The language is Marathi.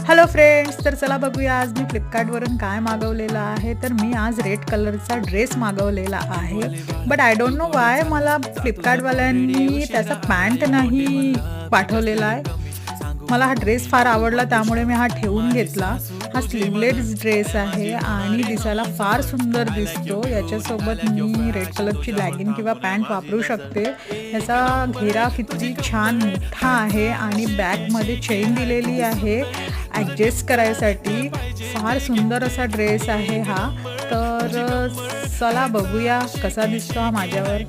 हॅलो फ्रेंड्स, तर चला बघूया आज मी फ्लिपकार्टवरून काय मागवलेलं आहे. तर मी आज रेड कलरचा ड्रेस मागवलेला आहे. But I don't know Y मला फ्लिपकार्टवाल्यांनी त्याचा पॅन्ट नाही पाठवलेला आहे. मला हा ड्रेस फार आवडला त्यामुळे मी हा ठेवून घेतला. हा स्लीवलेस ड्रेस आहे आणि दिसायला फार सुंदर दिसतो. याच्यासोबत मी रेड कलरची लॅगिन किंवा पॅन्ट वापरू शकते. याचा घेरा किती छान मोठा आहे आणि बॅकमध्ये चेन दिलेली आहे ॲडजस्ट करायसाठी. फार सुंदर असा ड्रेस आहे हा. तर चला बघूया कसा दिसतो हा माझ्यावर.